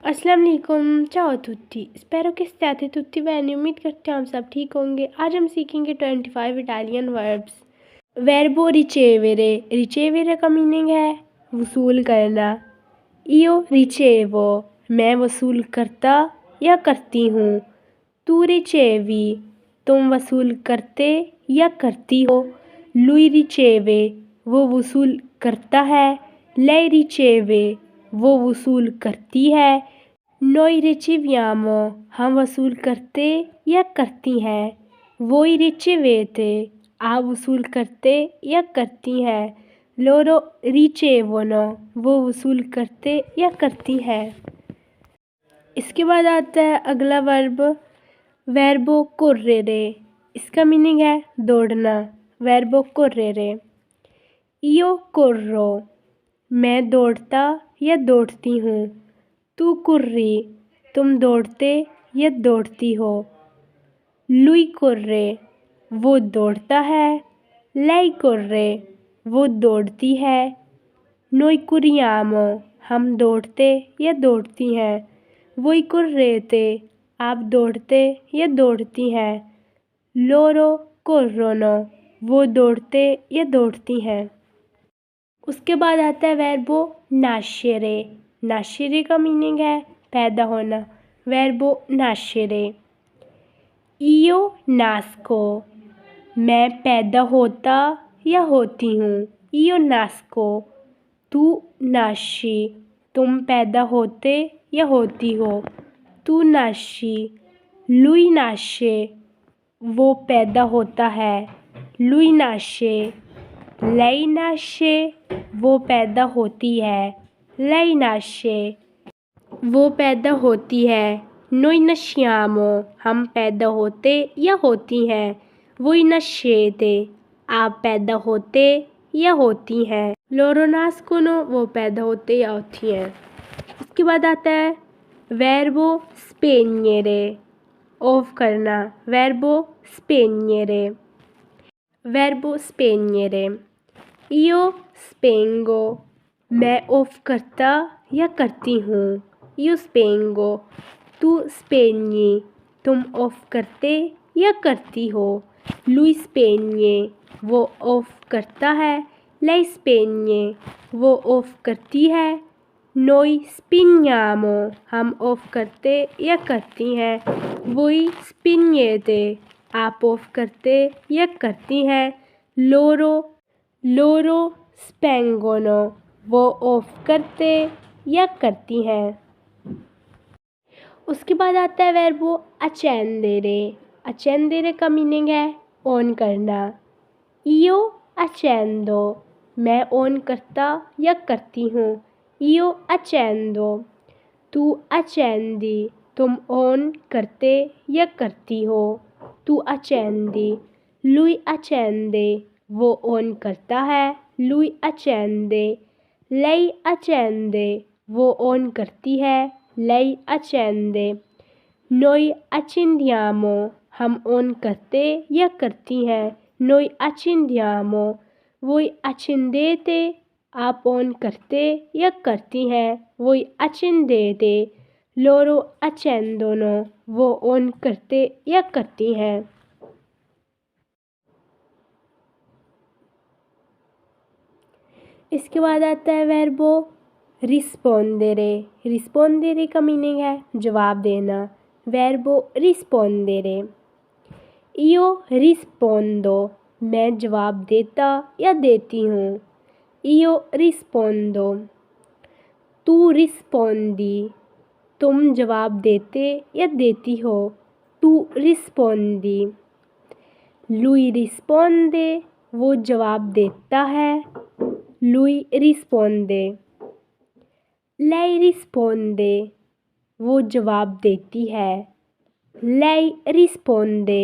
अस्सलाम वालेकुम, ciao a tutti, spero che stiate tutti bene, उम्मीद करते हैं हम सब ठीक होंगे। आज हम सीखेंगे 25 इटालियन वर्ब्स। वर्बो रिचेवेरे, रिचेवेरे का मीनिंग है वसूल करना। io ricevo, मैं वसूल करता या करती हूँ। तू रिचेवी, तुम वसूल करते या करती हो। lui riceve, वो वसूल करता है। lei riceve, वो वसूल करती है। noi riceviamo, हम वसूल करते या करती हैं। voi ricevete, आप वसूल करते या करती हैं। loro ricevono, वो वसूल करते या करती हैं। इसके बाद आता है अगला वर्ब वर्बो correre। इसका मीनिंग है दौड़ना। वर्बो correre, io corro, मैं दौड़ता या दौड़ती हूँ। तू corri, तुम दौड़ते या दौड़ती हो। lui corre, वो दौड़ता है। lei corre, वो दौड़ती है। noi corriamo, हम दौड़ते या दौड़ती हैं। voi correte, आप दौड़ते या दौड़ती हैं। loro corrono, वो दौड़ते या दौड़ती हैं। उसके बाद आता है वर्बो नाशरे। नाशरे का मीनिंग है पैदा होना। वर्बो नाशरे, io nasco, मैं पैदा होता या होती हूँ। io nasco, तू nasci, तुम पैदा होते या होती हो। तू nasci, lui nasce, वो पैदा होता है। lui nasce, lei nasce, वो पैदा होती है। lei nasce, वो पैदा होती है। noi nasciamo, हम पैदा होते या होती हैं। voi nascete, आप पैदा होते या होती हैं। loro nascono, वो पैदा होते या होती हैं। इसके बाद आता है verbo spegnere, ऑफ करना। verbo spegnere, verbo spegnere, io spengo, मैं ऑफ करता या करती हूँ। io spengo, तू spegni, तुम ऑफ करते या करती हो। lui spegne, वो ऑफ करता है। lei spegne, वो ऑफ करती है। noi spegniamo, हम ऑफ करते या करती हैं। voi spegnete, आप ऑफ करते या करती हैं। loro spengono, वो ऑफ करते या करती हैं। उसके बाद आता है वर्बो accendere। accendere का मीनिंग है ऑन करना। io accendo, मैं ऑन करता या करती हूँ। io accendo, तू accendi, तुम ऑन करते या करती हो। तू accendi, lui accende, वो ऑन करता है। lui accende, lei accende, वो ऑन करती है। lei accende, noi accendiamo, हम ऑन करते या करती हैं। noi accendiamo, voi accendete, आप ऑन करते या करती हैं। voi accendete, loro accendono, वो ऑन करते या करती हैं। इसके बाद आता है वर्बो रिस्पोंडेरे। रिस्पोंडेरे का मीनिंग है जवाब देना। वर्बो रिस्पोंडेरे, io rispondo, मैं जवाब देता या देती हूँ। io rispondo, तू रिस्पोंडी, तुम जवाब देते या देती हो। तू रिस्पोंडी। lui risponde, वो जवाब देता है। lui risponde, lei risponde, वो जवाब देती है। lei risponde,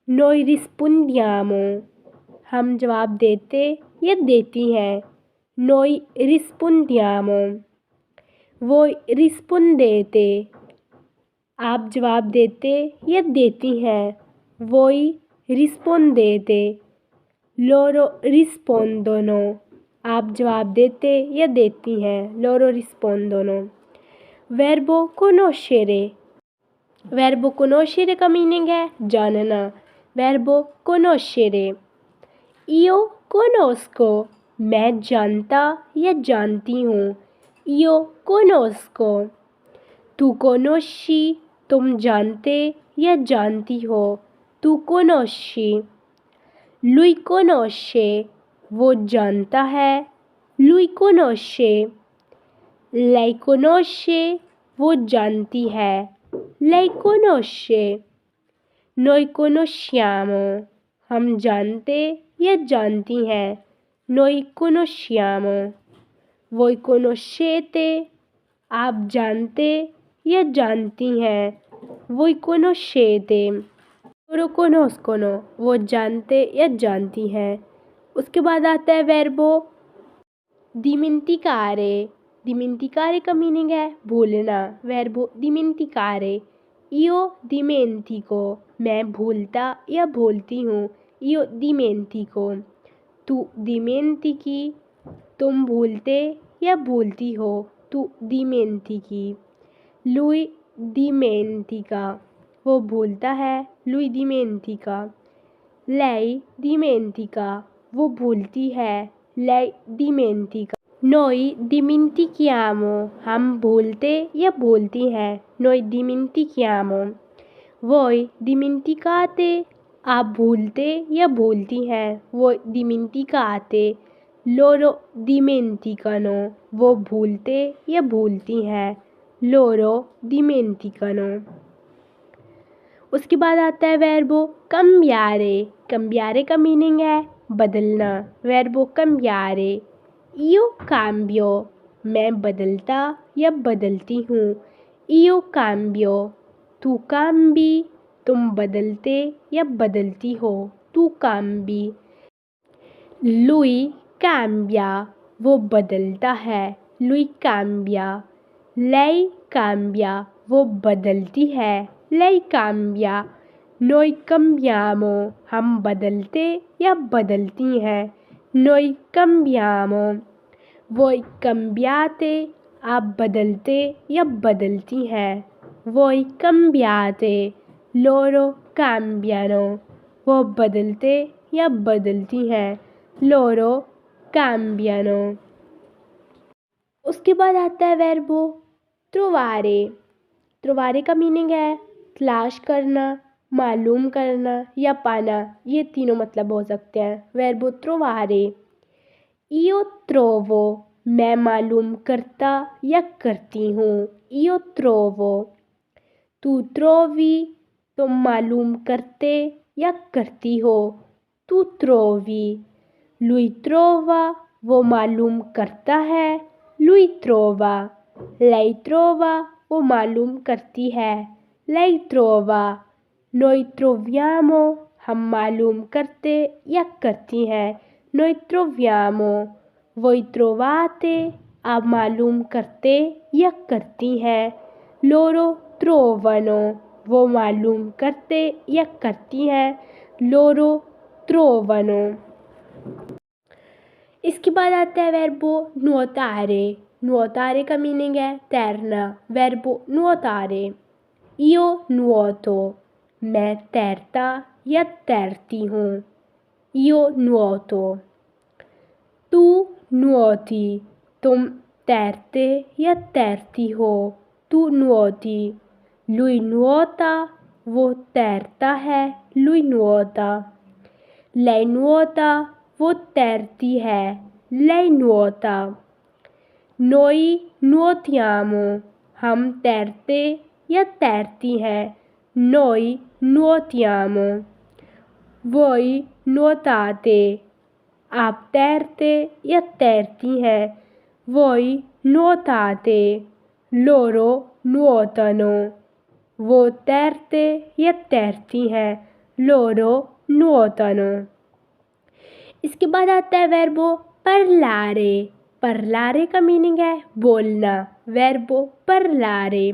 noi rispondiamo, हम जवाब देते या देती हैं। noi rispondiamo, voi rispondete, आप जवाब देते या देती हैं। voi rispondete, loro rispondono, आप जवाब देते या देती हैं। loro rispondono। verbo conoscere, verbo conoscere का मीनिंग है जानना, verbo conoscere। io conosco, मैं जानता या जानती हूँ, io conosco। tu conosci, तुम जानते या जानती हो, tu conosci। lui conosce, वो जानता है, lui conosce। lei conosce, वो जानती है, lei conosce। noi conosciamo, हम जानते या जानती हैं, noi conosciamo। voi conoscete, आप जानते या जानती हैं, voi conoscete। loro conoscono, वो जानते या जानती हैं। उसके बाद आता है verbo dimenticare। dimenticare का मीनिंग है भूलना, verbo dimenticare। io dimentico, मैं भूलता या भूलती हूँ, io dimentico। tu dimentichi, तुम भूलते या भूलती हो, tu dimentichi। lui dimentica, वो भूलता है, lui dimentica। lei dimentica, वो भूलती है, lei dimentica। noi dimentichiamo, हम भूलते या भूलती हैं, noi dimentichiamo। voi dimenticate, आप भूलते या भूलती हैं, voi dimenticate। loro dimenticano, वो भूलते या भूलती हैं, loro dimenticano। उसके बाद आता है verbo cambiare। cambiare का मीनिंग है बदलना, verbo cambiare। io cambio, मैं बदलता या बदलती हूँ, io cambio। tu cambi, तुम बदलते या बदलती हो, tu cambi। lui cambia, वो बदलता है, lui cambia। lei cambia, वो बदलती है, lei cambia। noi cambiamo, हम बदलते या बदलती हैं, noi cambiamo। voi cambiate, आप बदलते या बदलती हैं, voi cambiate। loro cambiano, वो बदलते या बदलती हैं, loro cambiano। उसके बाद आता है verbo trovare। trovare का मीनिंग है तलाश करना, मालूम करना या पाना, ये तीनों मतलब हो सकते हैं, verbo trovare। io trovo, मैं मालूम करता या करती हूँ, io trovo। tu trovi, तुम मालूम करते या करती हो, tu trovi। lui trova, वो मालूम करता है, lui trova। lei trova, वो मालूम करती है, lei trova। noi troviamo, हम मालूम करते या करती हैं, noi troviamo। voi trovate, आप मालूम करते या करती हैं, loro trovano, वो मालूम करते या करती हैं, loro trovano। इसके बाद आता है verbo nuotare। nuotare का मीनिंग है तैरना, verbo nuotare। io nuoto, मैं तैरता या तैरती हूँ, io nuoto। tu nuoti, तुम तैरते या तैरती हो, tu nuoti। lui nuota, वो तैरता है, lui nuota। lei nuota, वो तैरती है, lei nuota। noi nuotiamo, हम तैरते या तैरती हैं, noi nuotiamo। voi nuotate, आप तैरते या तैरती हैं, voi nuotate। loro nuotano, वो तैरते या तैरती हैं, loro nuotano। इसके बाद आता है verbo parlare। parlare का मीनिंग है बोलना, verbo parlare।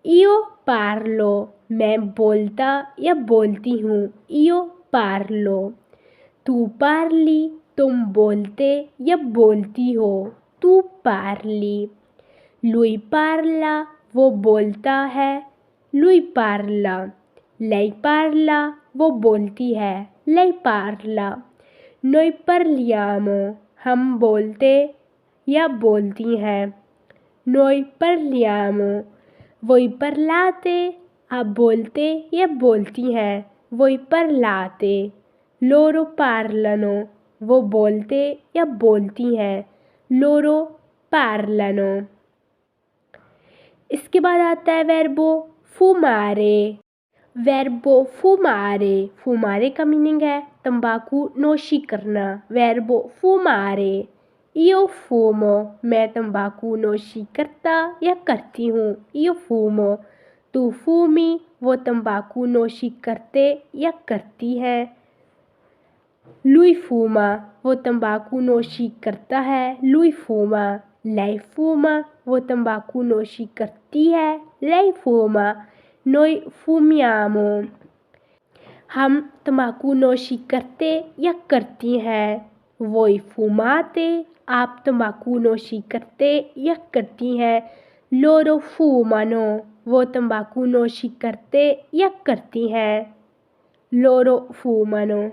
io parlo, मैं बोलता या बोलती हूँ, io parlo। tu parli, तुम बोलते या बोलती हो, tu parli। Lui parla, वो बोलता है। Lui parla. Lei parla, वो बोलती है। Lei parla. Noi parliamo, हम बोलते या बोलती हैं। Noi parliamo. Voi parlate, आप बोलते या बोलती हैं। Voi parlate. Loro parlano, वो बोलते या बोलती हैं। Loro parlano. इसके बाद आता है वर्बो फुमारे। वर्बो फुमारे, फुमारे का मीनिंग है तंबाकू नोशी करना। वर्बो फुमारे, io fumo, मैं तंबाकू नोशी करता या करती हूँ। io fumo, तू फूमी, वो तंबाकू नोशी करते या करती है। lui fuma, वो तंबाकू नोशी करता है। lui fuma. lei fuma, वो तंबाकू नोशी करती है। lei fuma. noi fumiamo, हम तंबाकू नोशी करते या करती हैं। voi fumate, आप तंबाकू नोशी करते या करती हैं। loro fumano, वो तंबाकू नोशी करते या करती हैं। loro fumano.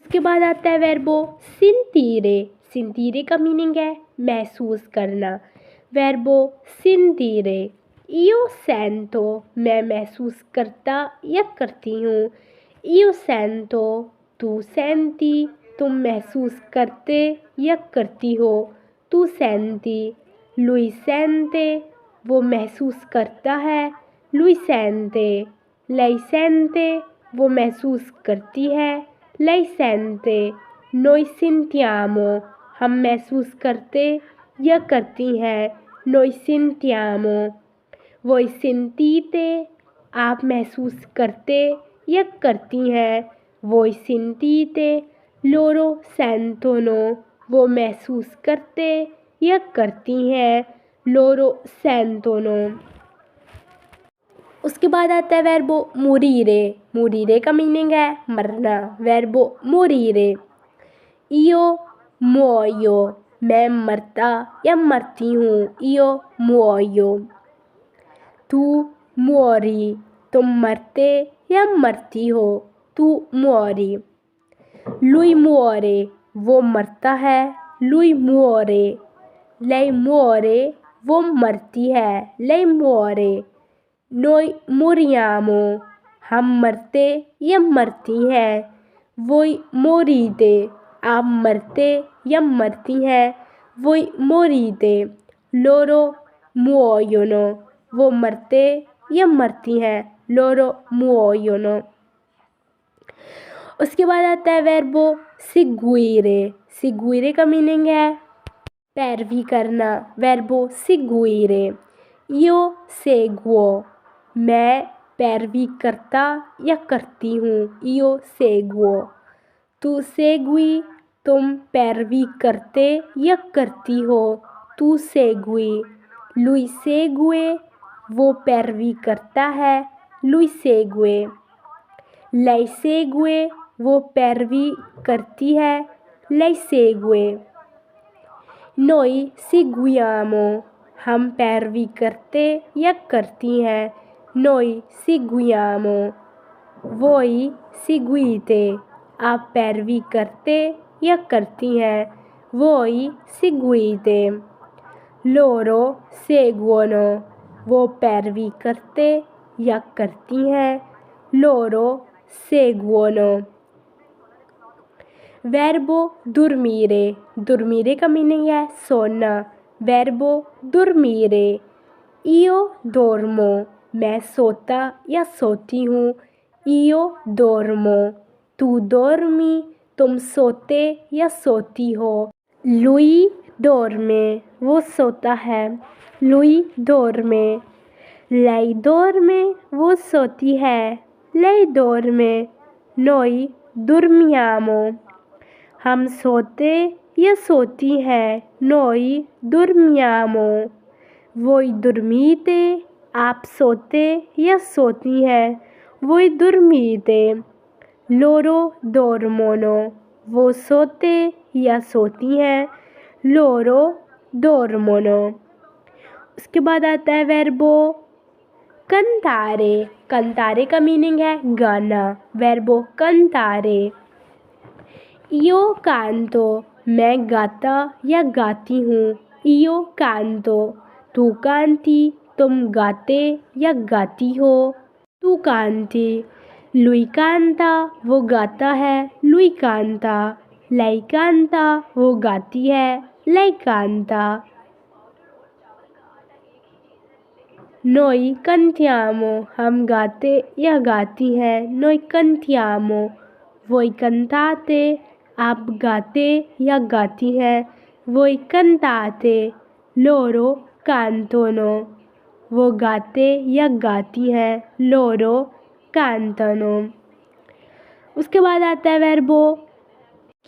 उसके बाद आता है वर्बो सिंतीरे। सिंतीरे का मीनिंग है महसूस करना। वर्बो सिंतीरे, io sento, मैं महसूस करता या करती हूँ। io sento, तू senti, तुम महसूस करते या करती हो। तू senti. lui sente, वो महसूस करता है। lui sente. lei sente, वो महसूस करती है। lei sente. noi sentiamo, हम महसूस करते या करती हैं। noi sentiamo. voi sentite, आप महसूस करते या करती हैं। voi sentite. loro sentono, वो महसूस करते या करती हैं। loro sentono. उसके बाद आता है वर्बो मुरीरे। मुरीरे का मीनिंग है मरना। वर्बो मुरीरे, io muoio, मैं मरता या मरती हूँ। io muoio. तू muori, तुम मरते या मरती हो। तू muori. lui muore, वो मरता है। lui muore. lei muore, वो मरती है। lei muore. noi moriamo, हम मरते या मरती हैं। voi morite, आप मरते या मरती हैं। voi morite. loro muoiono, वो मरते या मरती हैं। loro muoiono. उसके बाद आता है वर्बो seguire। seguire का मीनिंग है पैरवी करना। वर्बो seguire, io seguo, मैं पैरवी करता या करती हूँ। io seguo. tu segui, तुम पैरवी करते या करती हो। tu segui. lui segue, वो पैरवी करता है। lui segue. lei segue, वो पैरवी करती है। lei segue. noi seguiamo, हम पैरवी करते या करती हैं। noi seguiamo. voi seguite, आप पैरवी करते या करती हैं। voi seguite. loro seguono, वो पैरवी करते या करती हैं। loro seguono. वर्बो dormire। dormire का मीनिंग है सोना। वर्बो dormire, io dormo, मैं सोता या सोती हूँ। io dormo. tu dormi, तुम सोते या सोती हो। lui dorme, वो सोता है। lui dorme. lei dorme, वो सोती है। lei dorme. noi dormiamo, हम सोते या सोती हैं। noi dormiamo. voi dormite, आप सोते या सोती हैं। voi dormite. loro dormono, वो सोते या सोती हैं। लोरो dormono। उसके बाद आता है वर्बो कंतारे। कंतारे का मीनिंग है गाना। वर्बो कंतारे। इयो कांतो, मैं गाता या गाती हूँ। इयो कांतो, तू कांती, तुम गाते या गाती हो। तू कांती। लुई कांता, वो गाता है। लुई कांता। लई कांता, वो गाती है। लई कांता। नोई कंथियामो, हम गाते या गाती हैं। नोई कंथियामो। वोई कंताते, आप गाते या गाती हैं। वोई कंताते। लोरो कांतोनो, वो गाते या गाती हैं। लोरो कांतनो। उसके बाद आता है वर्बो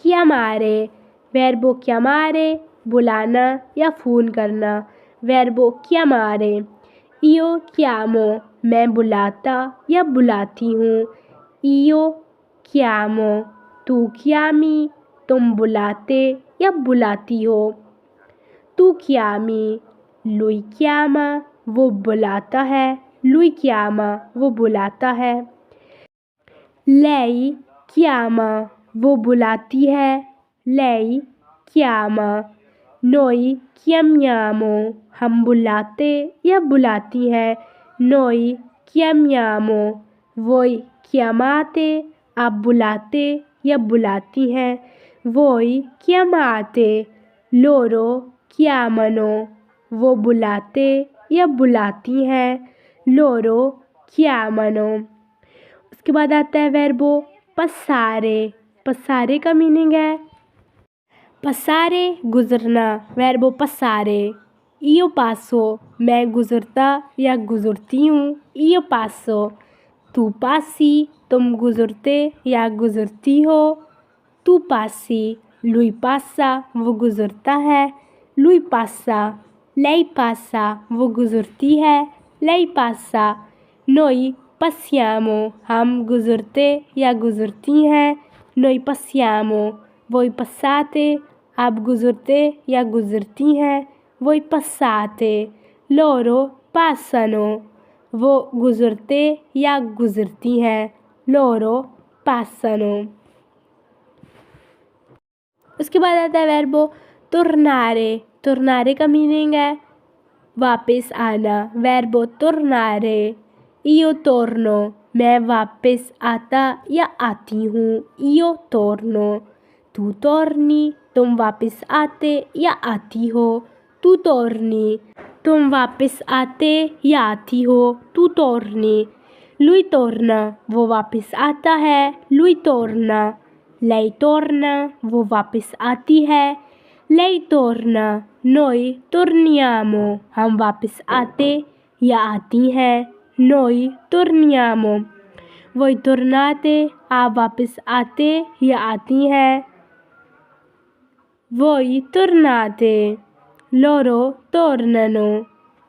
chiamare। वर्बो chiamare, बुलाना या फ़ोन करना। वर्बो chiamare। इयो chiamo, मैं बुलाता या बुलाती हूँ। इयो chiamo। तू chiami, तुम बुलाते या बुलाती हो। तू chiami। lui chiama, वो बुलाता है। lui chiama, वो बुलाता है। lei chiama, वो बुलाती है। lei chiama। noi chiamiamo, हम बुलाते या बुलाती हैं। noi chiamiamo। voi chiamate, आप बुलाते या बुलाती हैं। voi chiamate। loro chiamano, वो बुलाते या बुलाती हैं। loro chiamano। उसके बाद आता है वर्बो पसारे। पसारे का मीनिंग है पसारे, गुजरना। वर्बो पसारे। इयो पासो, मैं गुजरता या गुजरती हूँ। इयो पासो। तू पासी, तुम गुजरते या गुजरती हो। तू पासी। lui passa, वो गुजरता है। lui passa। lei passa, वो गुजरती है। lei passa। noi passiamo, हम गुजरते या गुजरती हैं। noi passiamo। voi passate, आप गुजरते या गुजरती हैं। voi passate। loro passano, वो गुजरते या गुजरती हैं। loro passano। उसके बाद आता है वर्बो tornare। tornare का मीनिंग है वापस आना। वर्बो tornare। io torno, मैं वापस आता या आती हूँ। io torno। tu torni, तुम वापस आते या आती हो। tu torni। तुम वापस आते या आती हो। tu torni। lui torna, वो वापस आता है। lui torna। lei torna, वो वापस आती है। lei torna। noi torniamo, हम वापस आते या आती हैं। noi torniamo। voi tornate, आप वापस आते या आती हैं। voi tornate। loro tornano,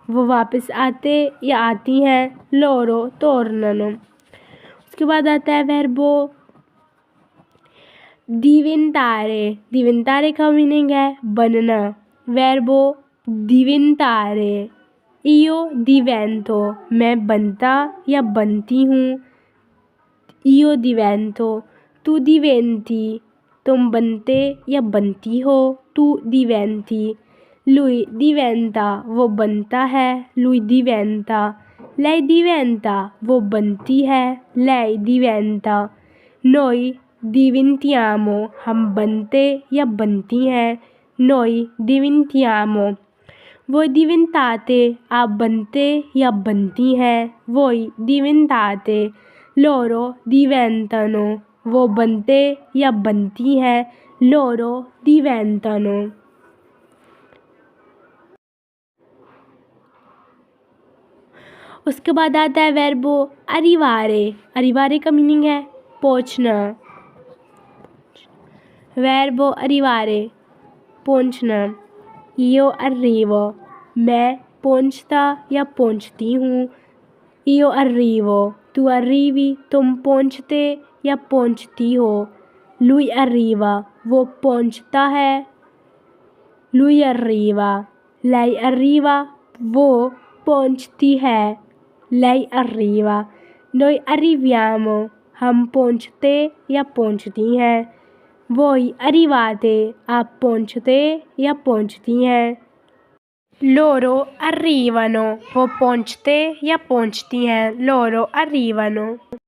वो वापस आते या आती हैं। loro tornano। उसके बाद आता है वर्बो diventare। diventare का मीनिंग है बनना। वर्बो diventare। io divento, मैं बनता या बनती हूँ। io divento। tu diventi, तुम बनते या बनती हो। tu diventi। lui diventa, वो बनता है। lui diventa। lei diventa, वो बनती है। lei diventa। noi diventiamo, हम बनते या बनती हैं। noi diventiamo। voi diventate, आप बनते या बनती हैं। voi diventate। loro diventano, वो बनते या बनती हैं। loro diventano। उसके बाद आता है वर्बो arrivare। arrivare का मीनिंग है पहुँचना। वर्बो arrivare, पहुँचना। io arrivo, मैं पहुँचता या पहुँचती हूँ। io arrivo। tu arrivi, तुम पहुँचते या पहुँचती हो। lui arriva, वो पहुंचता है। lui arriva, lei arriva, वो पहुंचती है। lei arriva, noi arriviamo, हम पहुंचते या पहुंचती हैं। voi arrivate, आप पहुंचते या पहुंचती हैं। loro arrivano, वो पहुंचते या पहुंचती हैं। loro arrivano।